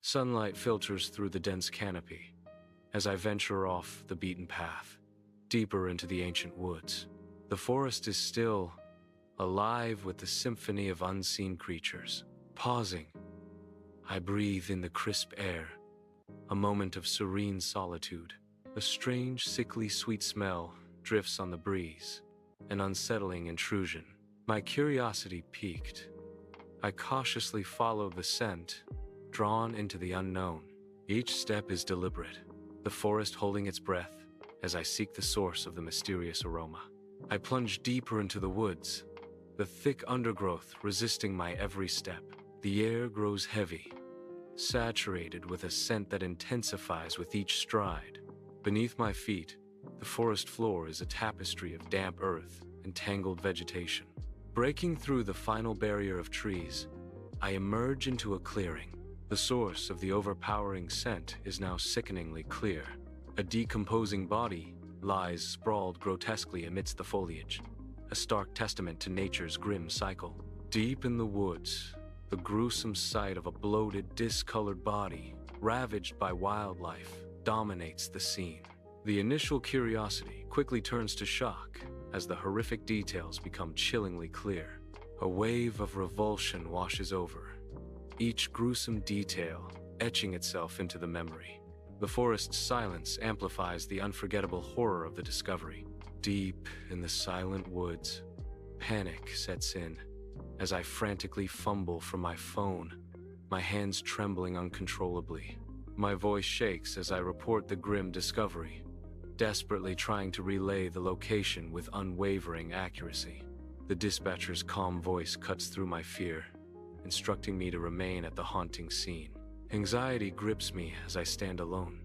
Sunlight filters through the dense canopy as I venture off the beaten path, deeper into the ancient woods. The forest is still, alive with the symphony of unseen creatures. Pausing, I breathe in the crisp air, a moment of serene solitude. A strange, sickly sweet smell drifts on the breeze, an unsettling intrusion. My curiosity piqued. I cautiously follow the scent, drawn into the unknown. Each step is deliberate, the forest holding its breath as I seek the source of the mysterious aroma. I plunge deeper into the woods, the thick undergrowth resisting my every step. The air grows heavy, saturated with a scent that intensifies with each stride. Beneath my feet, the forest floor is a tapestry of damp earth and tangled vegetation. Breaking through the final barrier of trees, I emerge into a clearing. The source of the overpowering scent is now sickeningly clear. A decomposing body lies sprawled grotesquely amidst the foliage, a stark testament to nature's grim cycle. Deep in the woods, the gruesome sight of a bloated, discolored body, ravaged by wildlife, dominates the scene. The initial curiosity quickly turns to shock as the horrific details become chillingly clear. A wave of revulsion washes over, each gruesome detail etching itself into the memory. The forest's silence amplifies the unforgettable horror of the discovery. Deep in the silent woods, panic sets in as I frantically fumble for my phone, my hands trembling uncontrollably. My voice shakes as I report the grim discovery, desperately trying to relay the location with unwavering accuracy. The dispatcher's calm voice cuts through my fear, instructing me to remain at the haunting scene. Anxiety grips me as I stand alone,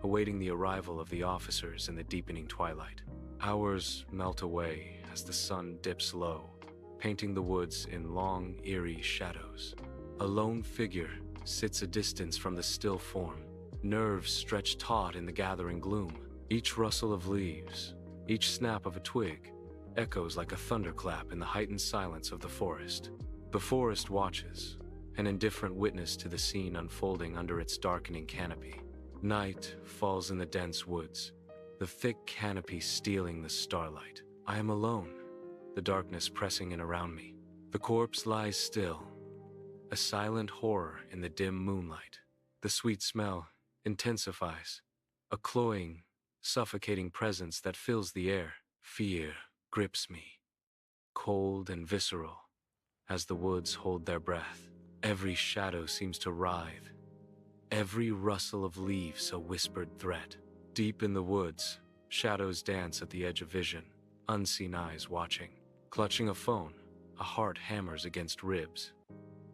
awaiting the arrival of the officers in the deepening twilight. Hours melt away as the sun dips low, painting the woods in long, eerie shadows. A lone figure sits a distance from the still form, nerves stretched taut in the gathering gloom. Each rustle of leaves, each snap of a twig, echoes like a thunderclap in the heightened silence of the forest. The forest watches, an indifferent witness to the scene unfolding under its darkening canopy. Night falls in the dense woods, the thick canopy stealing the starlight. I am alone, the darkness pressing in around me. The corpse lies still, a silent horror in the dim moonlight. The sweet smell intensifies, a cloying, suffocating presence that fills the air. Fear grips me, cold and visceral, as the woods hold their breath. Every shadow seems to writhe, every rustle of leaves a whispered threat. Deep in the woods, shadows dance at the edge of vision, unseen eyes watching. Clutching a phone, a heart hammers against ribs,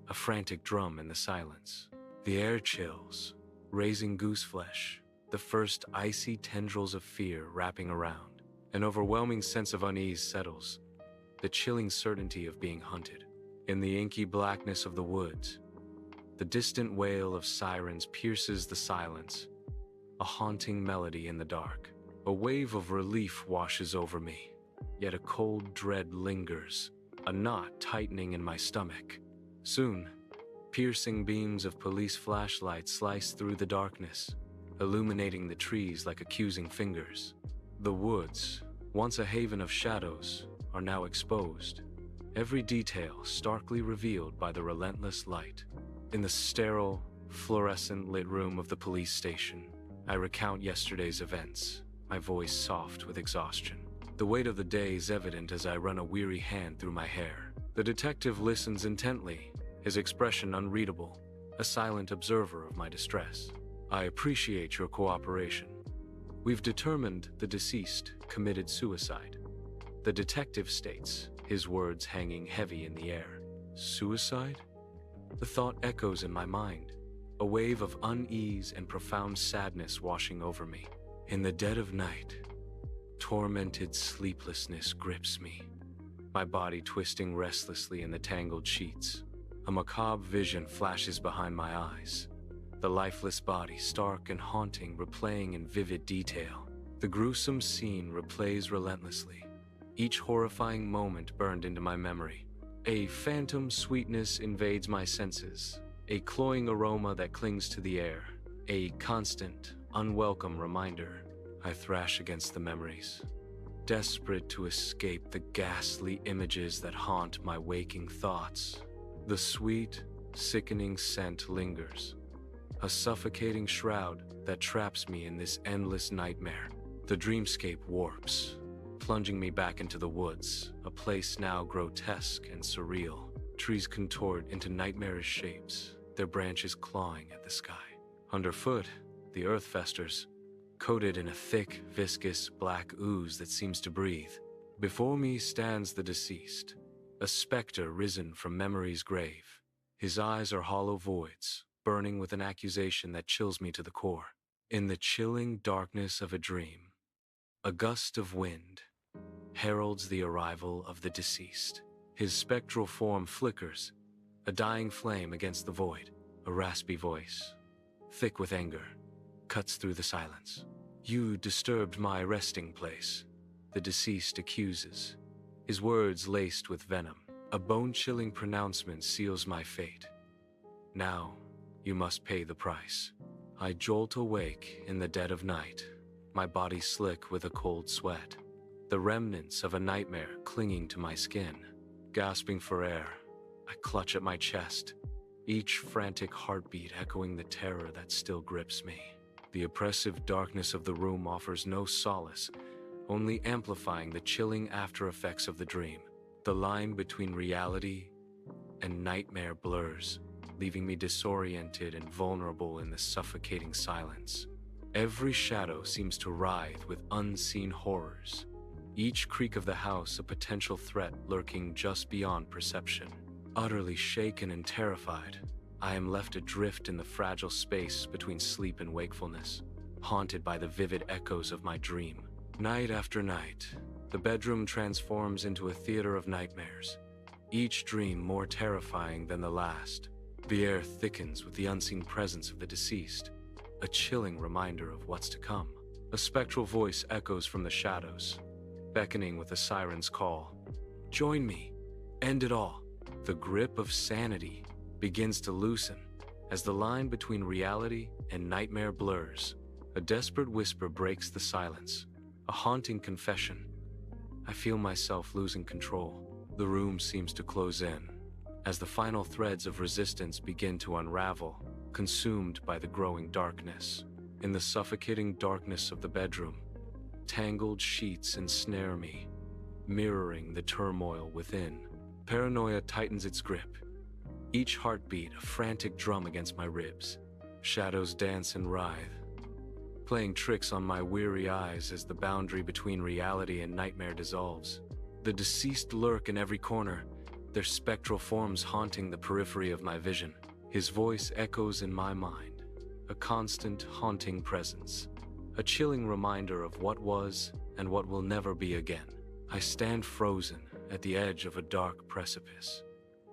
a frantic drum in the silence. The air chills, raising gooseflesh, the first icy tendrils of fear wrapping around. An overwhelming sense of unease settles, the chilling certainty of being hunted. In the inky blackness of the woods, the distant wail of sirens pierces the silence, a haunting melody in the dark. A wave of relief washes over me, yet a cold dread lingers, a knot tightening in my stomach. Soon, piercing beams of police flashlights slice through the darkness, illuminating the trees like accusing fingers. The woods, once a haven of shadows, are now exposed, every detail starkly revealed by the relentless light. In the sterile, fluorescent-lit room of the police station, I recount yesterday's events, my voice soft with exhaustion. The weight of the day is evident as I run a weary hand through my hair. The detective listens intently, his expression unreadable, a silent observer of my distress. I appreciate your cooperation. We've determined the deceased committed suicide. The detective states, his words hanging heavy in the air. Suicide? The thought echoes in my mind, a wave of unease and profound sadness washing over me. In the dead of night, tormented sleeplessness grips me, my body twisting restlessly in the tangled sheets. A macabre vision flashes behind my eyes, the lifeless body stark and haunting replaying in vivid detail. The gruesome scene replays relentlessly, each horrifying moment burned into my memory. A phantom sweetness invades my senses, a cloying aroma that clings to the air, a constant, unwelcome reminder. I thrash against the memories, desperate to escape the ghastly images that haunt my waking thoughts. The sweet, sickening scent lingers, a suffocating shroud that traps me in this endless nightmare. The dreamscape warps, plunging me back into the woods, a place now grotesque and surreal. Trees contort into nightmarish shapes, their branches clawing at the sky. Underfoot, the earth festers, coated in a thick, viscous, black ooze that seems to breathe. Before me stands the deceased, a specter risen from memory's grave. His eyes are hollow voids, burning with an accusation that chills me to the core. In the chilling darkness of a dream, a gust of wind heralds the arrival of the deceased. His spectral form flickers, a dying flame against the void. A raspy voice, thick with anger, cuts through the silence. "You disturbed my resting place," the deceased accuses, his words laced with venom. A bone-chilling pronouncement seals my fate. "Now, you must pay the price." I jolt awake in the dead of night, my body slick with a cold sweat, the remnants of a nightmare clinging to my skin. Gasping for air, I clutch at my chest, each frantic heartbeat echoing the terror that still grips me. The oppressive darkness of the room offers no solace, only amplifying the chilling after-effects of the dream. The line between reality and nightmare blurs, leaving me disoriented and vulnerable in the suffocating silence. Every shadow seems to writhe with unseen horrors, each creak of the house a potential threat lurking just beyond perception. Utterly shaken and terrified, I am left adrift in the fragile space between sleep and wakefulness, haunted by the vivid echoes of my dream. Night after night, the bedroom transforms into a theater of nightmares, each dream more terrifying than the last. The air thickens with the unseen presence of the deceased, a chilling reminder of what's to come. A spectral voice echoes from the shadows, beckoning with a siren's call. "Join me, end it all." The grip of sanity begins to loosen as the line between reality and nightmare blurs. A desperate whisper breaks the silence, a haunting confession. I feel myself losing control. The room seems to close in as the final threads of resistance begin to unravel, consumed by the growing darkness. In the suffocating darkness of the bedroom, tangled sheets ensnare me, mirroring the turmoil within. Paranoia tightens its grip, each heartbeat a frantic drum against my ribs. Shadows dance and writhe, playing tricks on my weary eyes as the boundary between reality and nightmare dissolves. The deceased lurk in every corner, their spectral forms haunting the periphery of my vision. His voice echoes in my mind, a constant, haunting presence, a chilling reminder of what was and what will never be again. I stand frozen at the edge of a dark precipice,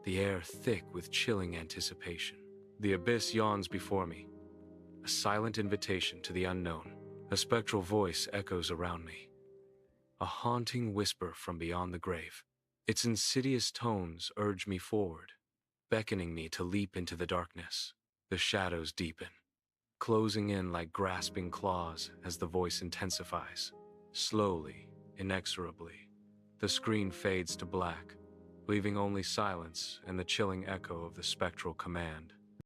the air thick with chilling anticipation. The abyss yawns before me, a silent invitation to the unknown. A spectral voice echoes around me, a haunting whisper from beyond the grave. Its insidious tones urge me forward, beckoning me to leap into the darkness. The shadows deepen, closing in like grasping claws as the voice intensifies. Slowly, inexorably, the screen fades to black, leaving only silence and the chilling echo of the spectral command.